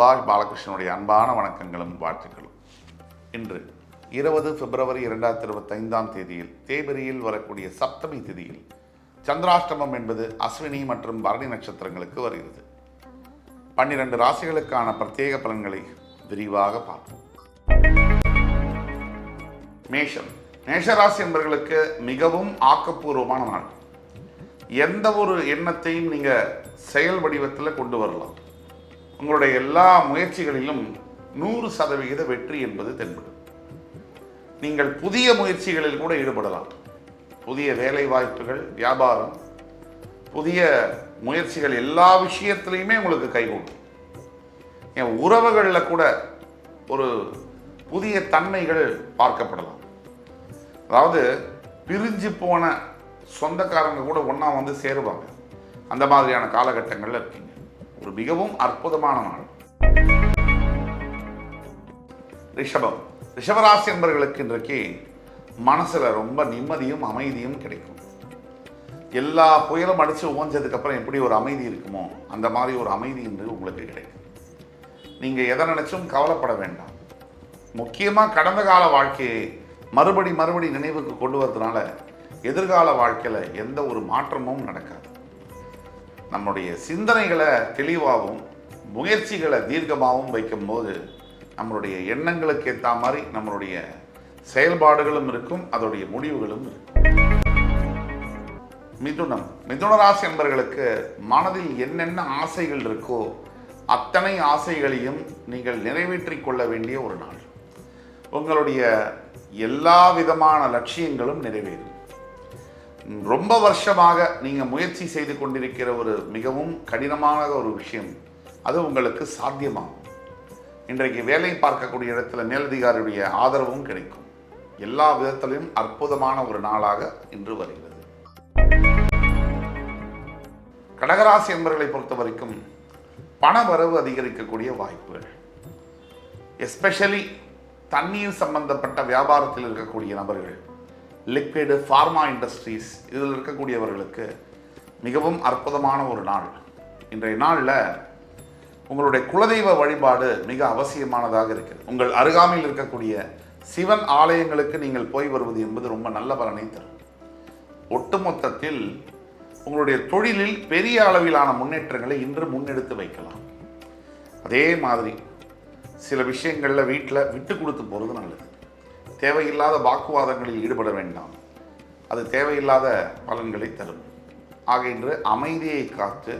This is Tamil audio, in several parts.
சுபாஷ் பாலகிருஷ்ணனுடைய அன்பான வணக்கங்களும் வாழ்த்துக்களும். இன்று 20 பிப்ரவரி 2025 தேதியில் தேய்பிரையில் வரக்கூடிய சப்தமி திதியில் சந்திராஷ்டமம் என்பது அஸ்வினி மற்றும் பரணி நட்சத்திரங்களுக்கு வருகிறது. 12 ராசிகளுக்கான பிரத்யேக பலன்களை விரிவாக பார்ப்போம். மேஷம். மேஷராசி என்பவர்களுக்கு மிகவும் ஆக்கப்பூர்வமான நாள். எந்த ஒரு எண்ணத்தையும் நீங்கள் செயல் வடிவத்தில் கொண்டு வரலாம். உங்களுடைய எல்லா முயற்சிகளிலும் 100% வெற்றி என்பது தென்படும். நீங்கள் புதிய முயற்சிகளில் கூட ஈடுபடலாம். புதிய வேலை வாய்ப்புகள், வியாபாரம், புதிய முயற்சிகள் எல்லா விஷயத்திலையுமே உங்களுக்கு கைகூடும். என் உறவுகளில் கூட ஒரு புதிய தன்மைகள் பார்க்கப்படலாம். அதாவது பிரிஞ்சு போன சொந்தக்காரங்க கூட ஒன்றா வந்து சேருவாங்க. அந்த மாதிரியான காலகட்டங்களில் இருக்கீங்க. ஒரு மிகவும் அற்புதமான நாள். ரிஷபம். ரிஷபராசி என்பவர்களுக்கு இன்றைக்கு மனசில் ரொம்ப நிம்மதியும் அமைதியும் கிடைக்கும். எல்லா புயலும் அடித்து ஓஞ்சதுக்கப்புறம் எப்படி ஒரு அமைதி இருக்குமோ அந்த மாதிரி ஒரு அமைதி இன்று உங்களுக்கு கிடைக்கும். நீங்கள் எதை நினைச்சும் கவலைப்பட வேண்டாம். முக்கியமாக கடந்த கால வாழ்க்கையை மறுபடி நினைவுக்கு கொண்டு வரதுனால எதிர்கால வாழ்க்கையில் எந்த ஒரு மாற்றமும் நடக்காது. நம்முடைய சிந்தனைகளை தெளிவாகவும் முயற்சிகளை தீர்க்கமாகவும் வைக்கும்போது நம்மளுடைய எண்ணங்களுக்கு ஏற்ற மாதிரி நம்மளுடைய செயல்பாடுகளும் இருக்கும், அதோடைய முடிவுகளும் இருக்கும். மிதுனம். மிதுன ராசி என்பவர்களுக்கு மனதில் என்னென்ன ஆசைகள் இருக்கோ அத்தனை ஆசைகளையும் நீங்கள் நிறைவேற்றிக் கொள்ள வேண்டிய ஒரு நாள். உங்களுடைய எல்லா விதமான லட்சியங்களும் நிறைவேறும். ரொம்ப வருஷமாக நீங்கள் முயற்சி செய்து கொண்டிருக்கிற ஒரு மிகவும் கடினமான ஒரு விஷயம் அது உங்களுக்கு சாத்தியமாகும். இன்றைக்கு வேலை பார்க்கக்கூடிய இடத்துல மேலதிகாரியுடைய ஆதரவும் கிடைக்கும். எல்லா விதத்திலும் அற்புதமான ஒரு நாளாக இன்று வருகிறது. கடகராசி என்பவர்களை பொறுத்த வரைக்கும் பண வரவு அதிகரிக்கக்கூடிய வாய்ப்புகள், எஸ்பெஷலி தண்ணீர் சம்பந்தப்பட்ட வியாபாரத்தில் இருக்கக்கூடிய நபர்கள், லிக்விடு, ஃபார்மா இண்டஸ்ட்ரீஸ் இதில் இருக்கக்கூடியவர்களுக்கு மிகவும் அற்புதமான ஒரு நாள். இன்றைய நாளில் உங்களுடைய குலதெய்வ வழிபாடு மிக அவசியமானதாக இருக்கிறது. உங்கள் அருகாமையில் இருக்கக்கூடிய சிவன் ஆலயங்களுக்கு நீங்கள் போய் வருவது என்பது ரொம்ப நல்ல பலனை தரும். ஒட்டுமொத்தத்தில் உங்களுடைய தொழிலில் பெரிய அளவிலான முன்னேற்றங்களை இன்று முன்னெடுத்து வைக்கலாம். அதே மாதிரி சில விஷயங்களில் வீட்டில் விட்டு கொடுத்து போகிறது நல்லது. தேவையில்லாத வாக்குவாதங்களில் ஈடுபட வேண்டாம். அது தேவையில்லாத பலன்களை தரும். ஆக இன்று அமைதியை காத்து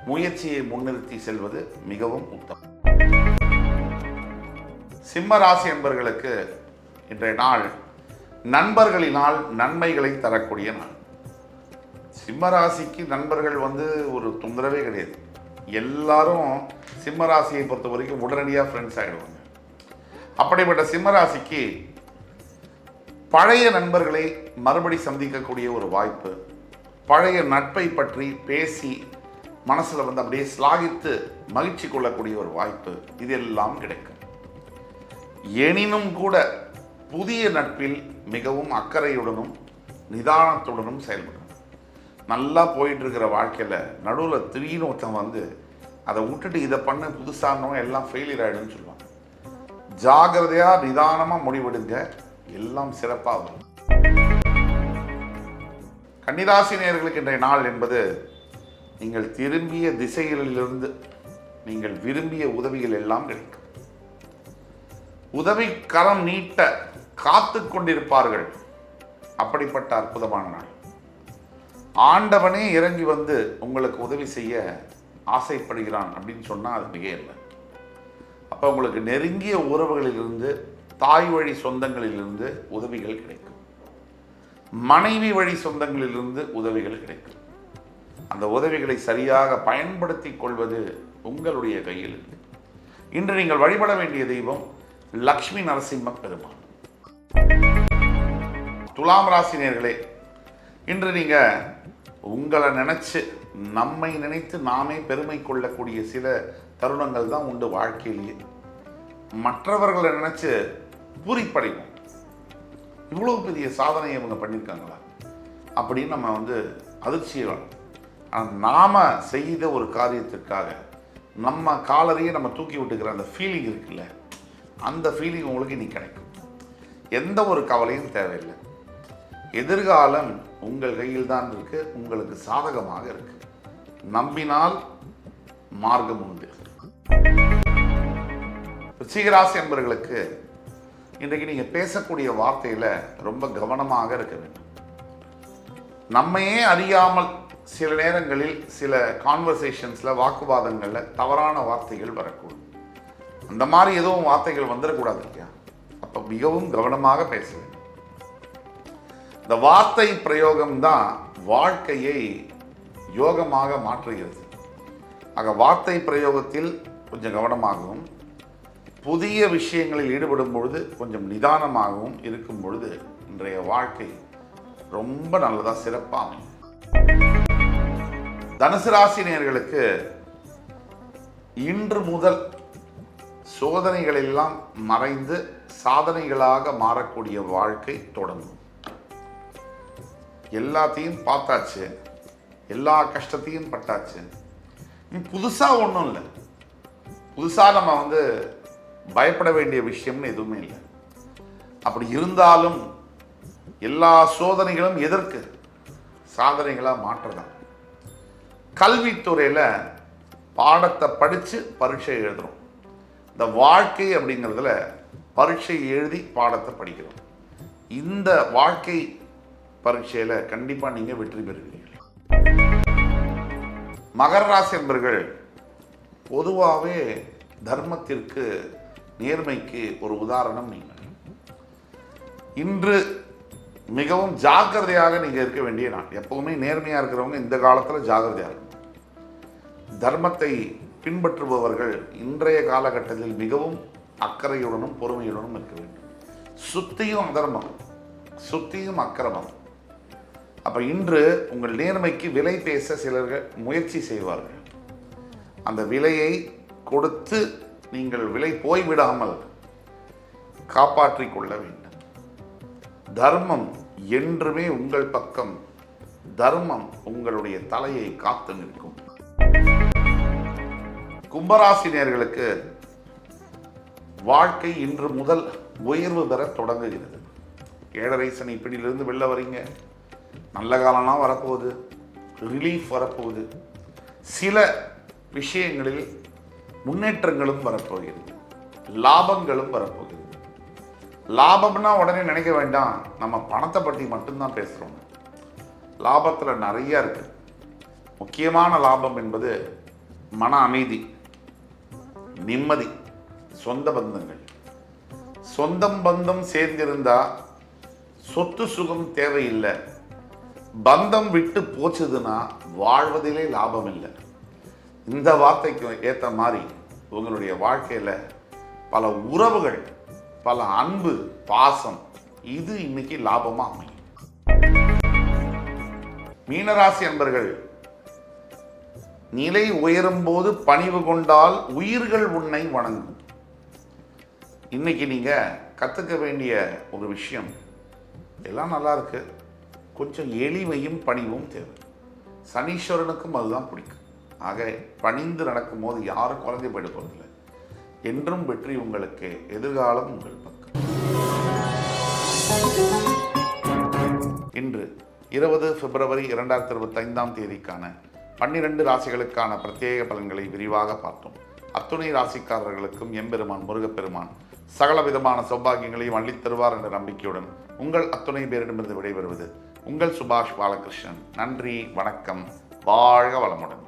முயற்சியை முன்னிறுத்தி செல்வது மிகவும் உத்தமம். சிம்ம ராசி என்பவர்களுக்கு இன்றைய நாள் நண்பர்களினால் நன்மைகளை தரக்கூடிய நாள். சிம்ம ராசிக்கு நண்பர்கள் ஒரு தொந்தரவே கிடையாது. எல்லாரும் சிம்ம ராசியை பொறுத்த வரைக்கும் உடனடியாக ஃப்ரெண்ட்ஸ் ஆகிடுவாங்க. அப்படிப்பட்ட சிம்ம ராசிக்கு பழைய நண்பர்களை மறுபடி சந்திக்கக்கூடிய ஒரு வாய்ப்பு, பழைய நட்பை பற்றி பேசி மனசில் அப்படியே ஸ்லாகித்து மகிழ்ச்சி கொள்ளக்கூடிய ஒரு வாய்ப்பு இதெல்லாம் கிடைக்கும். எனினும் கூட புதிய நட்பில் மிகவும் அக்கறையுடனும் நிதானத்துடனும் செயல்படும். நல்லா போயிட்டு இருக்கிற வாழ்க்கையில் நடுவில் திடீர்னு ஒருத்தன் அதை விட்டுட்டு இதை பண்ண புதுசானவங்க எல்லாம் ஃபெயிலியர் ஆகிடும்னு சொல்லுவாங்க. ஜாகிரதையாக நிதானமாக முடிவெடுங்க, எல்லாம் சிறப்பாக வரும். கன்னிராசி நேயர்களுக்கு இன்றைய நாள் என்பது நீங்கள் திரும்பிய திசைகளிலிருந்து நீங்கள் விரும்பிய உதவிகள் எல்லாம் கிடைக்கும். உதவி கரம் நீட்ட காத்து கொண்டிருப்பார்கள். அப்படிப்பட்ட அற்புதமான நாள். ஆண்டவனே இறங்கி உங்களுக்கு உதவி செய்ய ஆசைப்படுகிறான் அப்படின்னு சொன்னால் அது மிக இல்லை. அப்போ உங்களுக்கு நெருங்கிய உறவுகளிலிருந்து, தாய் வழி சொந்தங்களிலிருந்து உதவிகள் கிடைக்கும். மனைவி வழி சொந்தங்களிலிருந்து உதவிகள் கிடைக்கும். அந்த உதவிகளை சரியாக பயன்படுத்தி கொள்வது உங்களுடைய கையில் இருக்கு. இன்று நீங்கள் வழிபட வேண்டிய தெய்வம் லக்ஷ்மி நரசிம்ம பெருமாள். துலாம் ராசி நேயர்களே, இன்று நீங்கள் உங்களை நினைச்சு நம்மை நினைத்து நாமே பெருமை கொள்ளக்கூடிய சில தருணங்கள் தான் உண்டு வாழ்க்கையிலேயே. மற்றவர்களை நினைச்சு பூரிப்படைவோம். இவ்வளோ பெரிய சாதனையை இவங்க பண்ணியிருக்காங்களா அப்படின்னு நம்ம அதிர்ச்சியை வரும். ஆனால் நாம் செய்த ஒரு காரியத்திற்காக நம்ம காலரையே நம்ம தூக்கி விட்டுக்கிற அந்த ஃபீலிங் இருக்குல்ல, அந்த ஃபீலிங் உங்களுக்கு இன்னைக்கு கிடைக்கும். எந்த ஒரு கவலையும் தேவையில்லை. எதிர்காலம் உங்கள் கையில் தான் இருக்கு, உங்களுக்கு சாதகமாக இருக்கு. நம்பினால் மார்க்கம் உண்டு. விருச்சிகராசி என்பவர்களுக்கு இன்றைக்கு நீங்க பேசக்கூடிய வார்த்தையில ரொம்ப கவனமாக இருக்க வேண்டும். நம்மையே அறியாமல் சில நேரங்களில் சில கான்வர்சேஷன்ஸ்ல, வாக்குவாதங்கள்ல தவறான வார்த்தைகள் வரக்கூடும். அந்த மாதிரி எதுவும் வார்த்தைகள் வந்துடக்கூடாது இல்லையா? அப்ப மிகவும் கவனமாக பேச வேண்டும். இந்த வார்த்தை பிரயோகம் தான் வாழ்க்கையை யோகமாக மாற்றுகிறது. ஆக வார்த்தை பிரயோகத்தில் கொஞ்சம் கவனமாகவும், புதிய விஷயங்களில் ஈடுபடும் பொழுது கொஞ்சம் நிதானமாகவும் இருக்கும் பொழுது இன்றைய வாழ்க்கை ரொம்ப நல்லதா சிறப்பாக அமையும். தனுசு ராசி நேயர்களுக்கு இன்று முதல் சோதனைகள் எல்லாம் மறைந்து சாதனைகளாக மாறக்கூடிய வாழ்க்கை தொடங்கும். எல்லாத்தையும் பார்த்தாச்சு, எல்லா கஷ்டத்தையும் பட்டாச்சு. புதுசா ஒன்றும் இல்லை. புதுசா நம்ம பயப்பட வேண்டிய விஷயம்னு எதுவுமே இல்லை. அப்படி இருந்தாலும் எல்லா சோதனைகளும் எதற்கு? சாதனைகளா மாற்றதான். கல்வித்துறையில பாடத்தை படிச்சு பரீட்சை எழுதுறோம். இந்த வாழ்க்கை அப்படிங்கிறதுல பரீட்சை எழுதி பாடத்தை படிக்கிறோம். இந்த வாழ்க்கை பரீட்சையில கண்டிப்பா நீங்க வெற்றி பெறுவீர்கள். மகர ராசி என்பவர்கள் பொதுவாகவே தர்மத்திற்கு, நேர்மைக்கு ஒரு உதாரணம். நீங்கள் இன்று மிகவும் ஜாக்கிரதையாக நீங்க இருக்க வேண்டிய நாள். எப்பவுமே நேர்மையா இருக்கிறவங்க இந்த காலத்துல ஜாக்கிரதையா இருக்கும். தர்மத்தை பின்பற்றுபவர்கள் இன்றைய காலகட்டத்தில் மிகவும் அக்கறையுடனும் பொறுமையுடனும் இருக்க வேண்டும். சுத்தியும் அதர்மம், சுத்தியும் அக்கிரமம். அப்ப இன்று உங்கள் நேர்மைக்கு விலை பேச சிலர்கள் முயற்சி செய்வார்கள். அந்த விலையை கொடுத்து நீங்கள் விலை போய்விடாமல் காப்பாற்றிக் கொள்ள வேண்டும். தர்மம் என்றுமே உங்கள் பக்கம், தர்மம் உங்களுடைய தலையை காத்து நிற்கும். கும்பராசினியர்களுக்கு வாழ்க்கை இன்று முதல் உயர்வு பெற தொடங்குகிறது. 7.5 சனி பிடியிலிருந்து வெளில வரீங்க. நல்ல காலம்லாம் வரப்போகுது, ரிலீஃப் வரப்போகுது. சில விஷயங்களில் முன்னேற்றங்களும் வரப்போகிறது, லாபங்களும் வரப்போகிறது. லாபம்னா உடனே நினைக்க வேண்டாம், நம்ம பணத்தை பற்றி மட்டும்தான் பேசுகிறோம். லாபத்தில் நிறைய இருக்கு. முக்கியமான லாபம் என்பது மன அமைதி, நிம்மதி, சொந்த பந்தங்கள். சொந்தம் பந்தம் சேர்ந்திருந்தா சொத்து சுகம் தேவையில்லை. பந்தம் விட்டு போச்சுதுன்னா வாழ்வதிலே லாபம் இல்லை. இந்த வார்த்தைக்கு ஏற்ற மாதிரி உங்களுடைய வாழ்க்கையில பல உறவுகள், பல அன்பு, பாசம், இது இன்னைக்கு லாபமா அமையும். மீனராசி என்பர்கள் நிலை உயரும் போது பணிவு கொண்டால் உயிர்கள் உன்னை வணங்கும். இன்னைக்கு நீங்க கத்துக்க வேண்டிய ஒரு விஷயம், எல்லாம் நல்லா இருக்கு, கொஞ்சம் எளிமையும் பணிவும் தேவை. சனீஸ்வரனுக்கும் அதுதான் பிடிக்கும். ஆக பணிந்து நடக்கும் போது யாரும் குறைஞ்சு போயிட போறதில்லை. என்றும் வெற்றி உங்களுக்கு, எதிர்காலம் உங்கள் பக்கம். இன்று 20 பிப்ரவரி 2025 தேதிக்கான 12 ராசிகளுக்கான பிரத்யேக பலன்களை விரிவாக பார்த்தோம். அத்துணை ராசிக்காரர்களுக்கும் எம்பெருமான் முருகப்பெருமான் சகல விதமான சௌபாகியங்களையும் அள்ளித் தருவார் என்ற நம்பிக்கையுடன் உங்கள் அத்துணை பேரிடமிருந்து விடைபெறுவது உங்கள் சுபாஷ் பாலகிருஷ்ணன். நன்றி, வணக்கம், வாழ்க வளமுடன்.